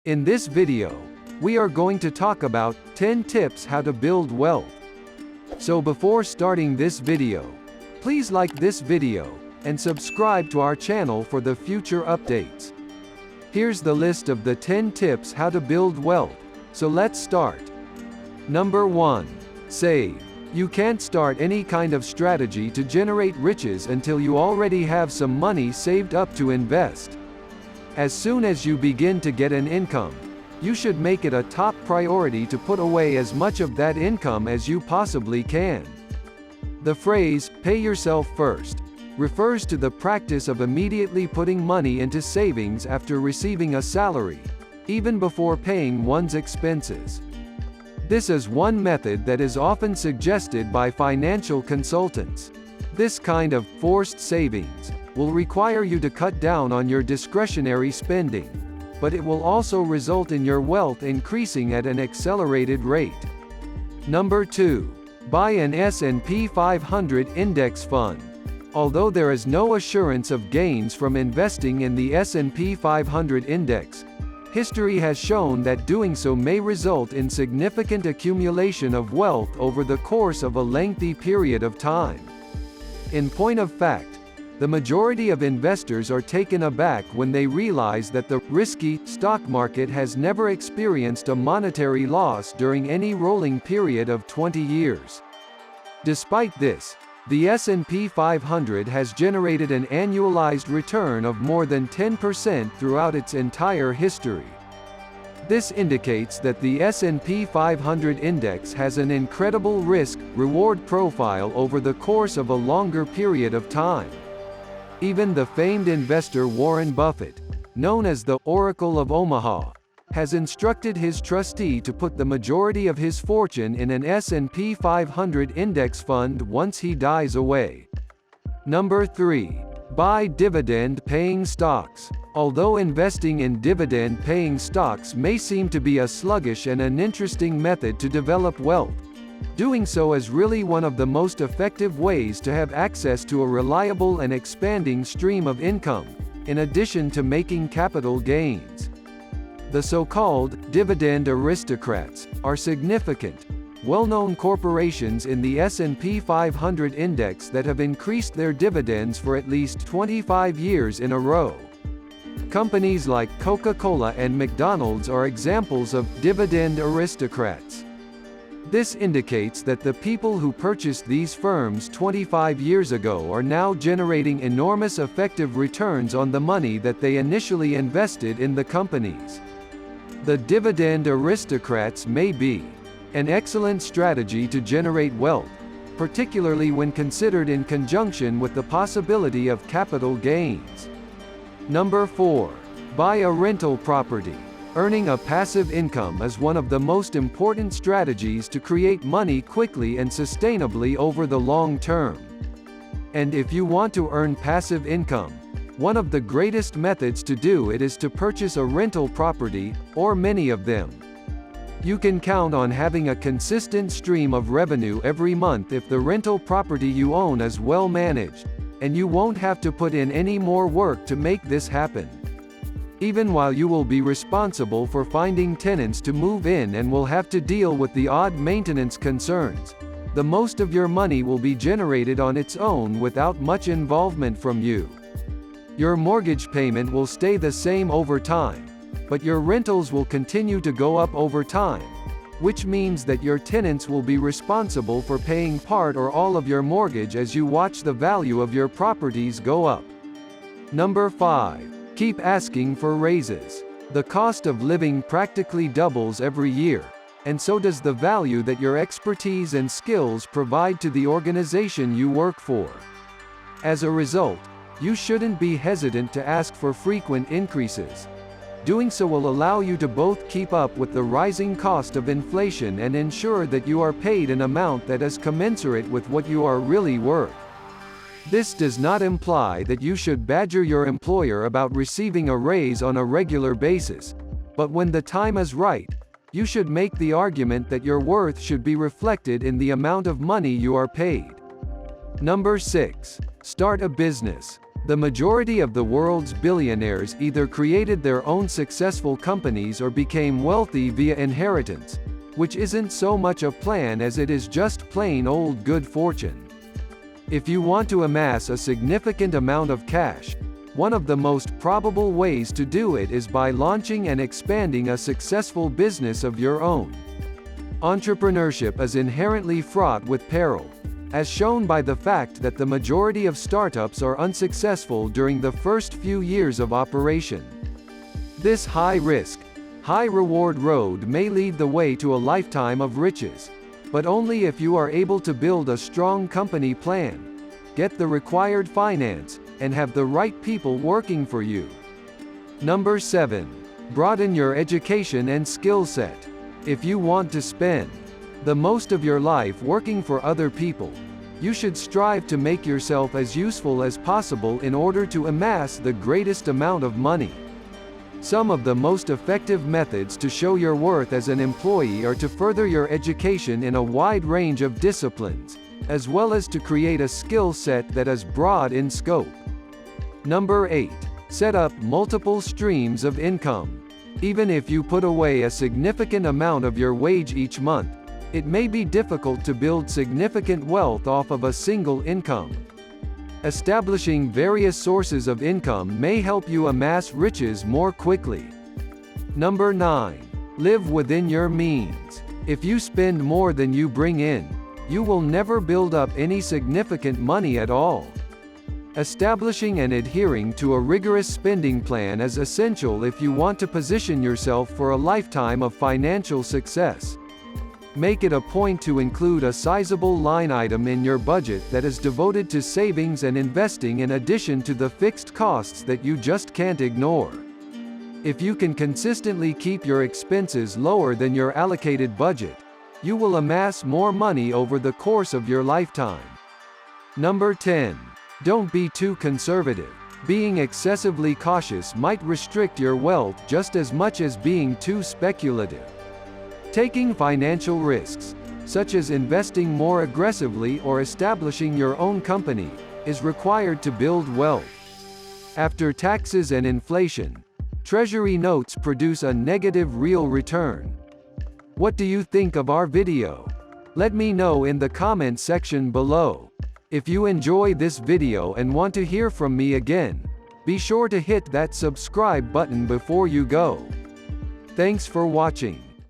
In this video, we are going to talk about 10 tips how to build wealth. So before starting this video, please like this video and subscribe to our channel for the future updates. Here's the list of the 10 tips how to build wealth, so let's start. Number 1. Save. You can't start any kind of strategy to generate riches until you already have some money saved up to invest. As soon as you begin to get an income, you should make it a top priority to put away as much of that income as you possibly can. The phrase, "pay yourself first," refers to the practice of immediately putting money into savings after receiving a salary, even before paying one's expenses. This is one method that is often suggested by financial consultants. This kind of forced savings will require you to cut down on your discretionary spending, but it will also result in your wealth increasing at an accelerated rate. Number 2. Buy an S&P 500 index fund. Although there is no assurance of gains from investing in the S&P 500 index, history has shown that doing so may result in significant accumulation of wealth over the course of a lengthy period of time. In point of fact, the majority of investors are taken aback when they realize that the risky stock market has never experienced a monetary loss during any rolling period of 20 years. Despite this, the S&P 500 has generated an annualized return of more than 10% throughout its entire history. This indicates that the S&P 500 index has an incredible risk-reward profile over the course of a longer period of time. Even the famed investor Warren Buffett, known as the Oracle of Omaha, has instructed his trustee to put the majority of his fortune in an S&P 500 index fund once he dies away. Number 3. Buy dividend-paying stocks. Although investing in dividend-paying stocks may seem to be a sluggish and uninteresting method to develop wealth, doing so is really one of the most effective ways to have access to a reliable and expanding stream of income, in addition to making capital gains. The so-called dividend aristocrats are significant, well-known corporations in the S&P 500 index that have increased their dividends for at least 25 years in a row. Companies like Coca-Cola and McDonald's are examples of dividend aristocrats. This indicates that the people who purchased these firms 25 years ago are now generating enormous effective returns on the money that they initially invested in the companies. The dividend aristocrats may be an excellent strategy to generate wealth, particularly when considered in conjunction with the possibility of capital gains. Number 4. Buy a rental property. Earning a passive income is one of the most important strategies to create money quickly and sustainably over the long term. And if you want to earn passive income, one of the greatest methods to do it is to purchase a rental property, or many of them. You can count on having a consistent stream of revenue every month if the rental property you own is well managed, and you won't have to put in any more work to make this happen. Even while you will be responsible for finding tenants to move in and will have to deal with the odd maintenance concerns, the most of your money will be generated on its own without much involvement from you. Your mortgage payment will stay the same over time, but your rentals will continue to go up over time, which means that your tenants will be responsible for paying part or all of your mortgage as you watch the value of your properties go up. Number 5. Keep asking for raises. The cost of living practically doubles every year, and so does the value that your expertise and skills provide to the organization you work for. As a result, you shouldn't be hesitant to ask for frequent increases. Doing so will allow you to both keep up with the rising cost of inflation and ensure that you are paid an amount that is commensurate with what you are really worth. This does not imply that you should badger your employer about receiving a raise on a regular basis, but when the time is right, you should make the argument that your worth should be reflected in the amount of money you are paid. Number 6. Start a business. The majority of the world's billionaires either created their own successful companies or became wealthy via inheritance, which isn't so much a plan as it is just plain old good fortune. If you want to amass a significant amount of cash, one of the most probable ways to do it is by launching and expanding a successful business of your own. Entrepreneurship is inherently fraught with peril, as shown by the fact that the majority of startups are unsuccessful during the first few years of operation. This high-risk, high-reward road may lead the way to a lifetime of riches, but only if you are able to build a strong company plan, get the required finance, and have the right people working for you. Number 7. Broaden your education and skill set. If you want to spend the most of your life working for other people, you should strive to make yourself as useful as possible in order to amass the greatest amount of money. Some of the most effective methods to show your worth as an employee are to further your education in a wide range of disciplines, as well as to create a skill set that is broad in scope. Number 8. Set up multiple streams of income. Even if you put away a significant amount of your wage each month, it may be difficult to build significant wealth off of a single income. Establishing various sources of income may help you amass riches more quickly. Number 9. Live within your means. If you spend more than you bring in, you will never build up any significant money at all. Establishing and adhering to a rigorous spending plan is essential if you want to position yourself for a lifetime of financial success. Make it a point to include a sizable line item in your budget that is devoted to savings and investing in addition to the fixed costs that you just can't ignore. If you can consistently keep your expenses lower than your allocated budget, you will amass more money over the course of your lifetime. Number 10. Don't be too conservative. Being excessively cautious might restrict your wealth just as much as being too speculative. Taking financial risks, such as investing more aggressively or establishing your own company, is required to build wealth. After taxes and inflation, Treasury notes produce a negative real return. What do you think of our video? Let me know in the comment section below. If you enjoy this video and want to hear from me again, be sure to hit that subscribe button before you go. Thanks for watching.